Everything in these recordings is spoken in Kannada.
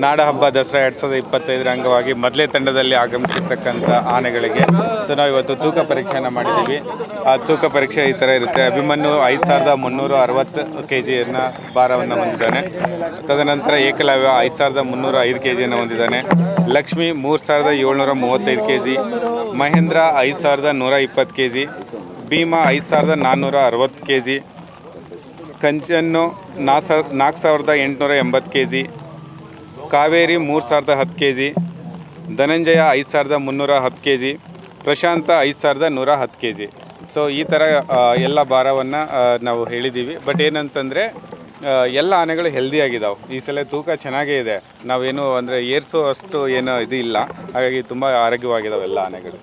ನಾಡ ಹಬ್ಬ ದಸರಾ 2025 ಅಂಗವಾಗಿ ಮೊದಲೇ ತಂಡದಲ್ಲಿ ಆಗಮಿಸಿರ್ತಕ್ಕಂಥ ಆನೆಗಳಿಗೆ ನಾವು ಇವತ್ತು ತೂಕ ಪರೀಕ್ಷೆಯನ್ನು ಮಾಡಿದ್ದೀವಿ. ಆ ತೂಕ ಪರೀಕ್ಷೆ ಈ ಥರ ಇರುತ್ತೆ. ಅಭಿಮನ್ಯು 5360 kgಯನ್ನು ಭಾರವನ್ನು ಹೊಂದಿದ್ದಾನೆ. ತದನಂತರ ಏಕಲವ್ಯ 5305 kgಯನ್ನು ಹೊಂದಿದ್ದಾನೆ. Lakshmi 3735 kg, Mahendra 5120 kg, Bima 5460 kg, ಕಂಚನ್ನು 4880 kg, Kaveri 3010 kg, Dhananjaya 5310 kg, ಪ್ರಶಾಂತ 5110 kg. ಈ ಥರ ಎಲ್ಲ ಭಾರವನ್ನು ನಾವು ಹೇಳಿದ್ದೀವಿ. ಬಟ್ ಏನಂತಂದರೆ ಎಲ್ಲ ಆನೆಗಳು ಹೆಲ್ದಿಯಾಗಿದ್ದಾವೆ. ಈ ಸಲ ತೂಕ ಚೆನ್ನಾಗೇ ಇದೆ. ನಾವೇನು ಅಂದರೆ ಏರ್ಸೋ ಅಷ್ಟು ಏನೋ ಇದು ಇಲ್ಲ. ಹಾಗಾಗಿ ತುಂಬ ಆರೋಗ್ಯವಾಗಿದ್ದಾವೆ ಎಲ್ಲ ಆನೆಗಳು.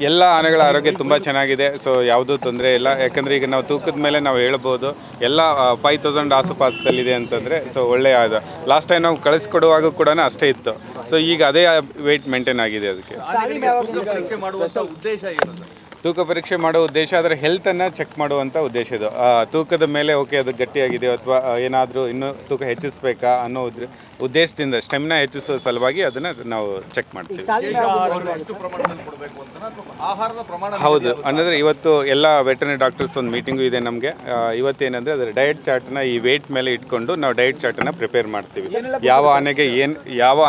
ಎಲ್ಲ ಆನೆಗಳ ಆರೋಗ್ಯ ತುಂಬ ಚೆನ್ನಾಗಿದೆ. ಯಾವುದೂ ತೊಂದರೆ ಇಲ್ಲ. ಯಾಕಂದರೆ ಈಗ ನಾವು ತೂಕದ ಮೇಲೆ ನಾವು ಹೇಳ್ಬೋದು ಎಲ್ಲ 5000 ಆಸುಪಾಸದಲ್ಲಿದೆ ಅಂತಂದರೆ ಒಳ್ಳೆಯ ಅದು. ಲಾಸ್ಟ್ ಟೈಮ್ ನಾವು ಕಳಿಸ್ಕೊಡುವಾಗ ಕೂಡ ಅಷ್ಟೇ ಇತ್ತು. ಈಗ ಅದೇ ವೆಯ್ಟ್ ಮೇಂಟೈನ್ ಆಗಿದೆ. ಅದಕ್ಕೆ ತೂಕ ಪರೀಕ್ಷೆ ಮಾಡೋ ಉದ್ದೇಶ ಅದರ ಹೆಲ್ತನ್ನು ಚೆಕ್ ಮಾಡುವಂಥ ಉದ್ದೇಶ ಇದು. ತೂಕದ ಮೇಲೆ ಓಕೆ ಅದು ಗಟ್ಟಿಯಾಗಿದೆ ಅಥವಾ ಏನಾದರೂ ಇನ್ನೂ ತೂಕ ಹೆಚ್ಚಿಸಬೇಕಾ ಅನ್ನೋ ಉದ್ದೇಶದಿಂದ ಸ್ಟೆಮಿನಾ ಹೆಚ್ಚಿಸುವ ಸಲುವಾಗಿ ಅದನ್ನು ನಾವು ಚೆಕ್ ಮಾಡ್ತೀವಿ. ಹೌದು, ಅಂದರೆ ಇವತ್ತು ಎಲ್ಲ ವೆಟರ್ನರಿ ಡಾಕ್ಟರ್ಸ್ ಒಂದು ಮೀಟಿಂಗು ಇದೆ ನಮಗೆ. ಇವತ್ತೇನೆಂದರೆ ಅದರ ಡಯಟ್ ಚಾರ್ಟನ್ನ ಈ ವೆಯ್ಟ್ ಮೇಲೆ ಇಟ್ಕೊಂಡು ನಾವು ಡಯಟ್ ಚಾರ್ಟನ್ನು ಪ್ರಿಪೇರ್ ಮಾಡ್ತೀವಿ. ಯಾವ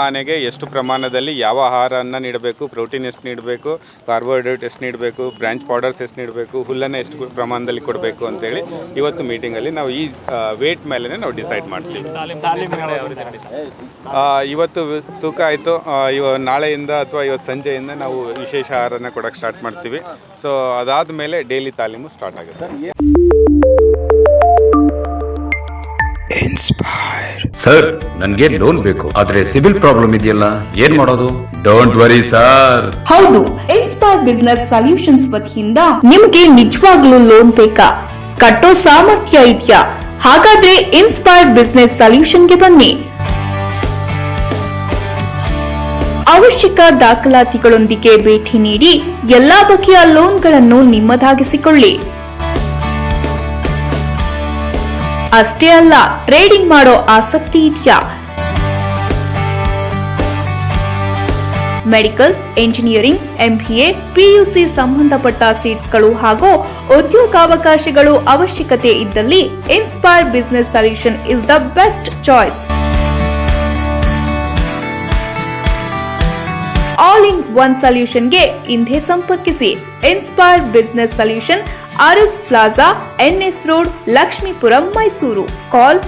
ಆನೆಗೆ ಎಷ್ಟು ಪ್ರಮಾಣದಲ್ಲಿ ಯಾವ ಆಹಾರವನ್ನು ನೀಡಬೇಕು, ಪ್ರೋಟೀನ್ ಎಷ್ಟು ನೀಡಬೇಕು, ಕಾರ್ಬೋಹೈಡ್ರೇಟ್ ಎಷ್ಟು ನೀಡಬೇಕು, ಬ್ರಾಂಚ್ ಪೌಡರ್ಸ್ ಎಷ್ಟು ನೀಡಬೇಕು, ಹುಲ್ಲನ್ನು ಎಷ್ಟು ಪ್ರಮಾಣದಲ್ಲಿ ಕೊಡಬೇಕು ಅಂತೇಳಿ ಇವತ್ತು ಮೀಟಿಂಗಲ್ಲಿ ನಾವು ಈ ವೇಟ್ ಮೇಲೆ ನಾವು ಡಿಸೈಡ್ ಮಾಡ್ತೀವಿ. ಇವತ್ತು ತೂಕ ಆಯಿತು. ನಾಳೆಯಿಂದ ಅಥವಾ ಇವತ್ತು ಸಂಜೆಯಿಂದ ನಾವು ವಿಶೇಷ ಆಹಾರನ ಕೊಡೋಕ್ಕೆ ಸ್ಟಾರ್ಟ್ ಮಾಡ್ತೀವಿ. ಅದಾದ ಮೇಲೆ ಡೈಲಿ ತಾಲೀಮು ಸ್ಟಾರ್ಟ್ ಆಗುತ್ತೆ. ಸರ್, ನನಗೆ ಲೋನ್ ಬೇಕು, ಆದ್ರೆ ಸಿಬಿಲ್ ಪ್ರಾಬ್ಲಮ್ ಇದೆಯಲ್ಲ, ಏನ್ ಮಾಡೋದು? Don't worry sir. ಹೌದು, ಇನ್ಸ್ಪೈರ್ ಬಿಸಿನೆಸ್ ಸೊಲ್ಯೂಷನ್ಸ್ ವತಿಯಿಂದ ನಿಮಗೆ ನಿಜವಾಗ್ಲೂ ಲೋನ್ ಬೇಕಾ? ಕಟ್ಟೋ ಸಾಮರ್ಥ್ಯ ಇದೆಯಾ? ಹಾಗಾದ್ರೆ ಇನ್ಸ್ಪೈರ್ ಬಿಸಿನೆಸ್ ಸೊಲ್ಯೂಷನ್ಗೆ ಬನ್ನಿ. ಅವಶ್ಯಕ ದಾಖಲಾತಿಗಳೊಂದಿಗೆ ಭೇಟಿ ನೀಡಿ ಎಲ್ಲಾ ಬಗೆಯ ಲೋನ್ಗಳನ್ನು ನಿಮ್ಮದಾಗಿಸಿಕೊಳ್ಳಿ. ಅಷ್ಟೇ ಅಲ್ಲ, ಟ್ರೇಡಿಂಗ್ ಮಾಡೋ ಆಸಕ್ತಿ ಇದೆಯಾ? ಮೆಡಿಕಲ್, ಎಂಜಿನಿಯರಿಂಗ್, MBA, PUC ಸಂಬಂಧಪಟ್ಟ ಸೀಟ್ಸ್ಗಳು ಹಾಗೂ ಉದ್ಯೋಗಾವಕಾಶಗಳು ಅವಶ್ಯಕತೆ ಇದ್ದಲ್ಲಿ inspire business solution is the best choice. All in one ಸೊಲ್ಯೂಷನ್ಗೆ ಇಂದೇ ಸಂಪರ್ಕಿಸಿ. Inspire business solution, RS plaza, NS road, Lakshmipuram, Mysuru. ಕಾಲ್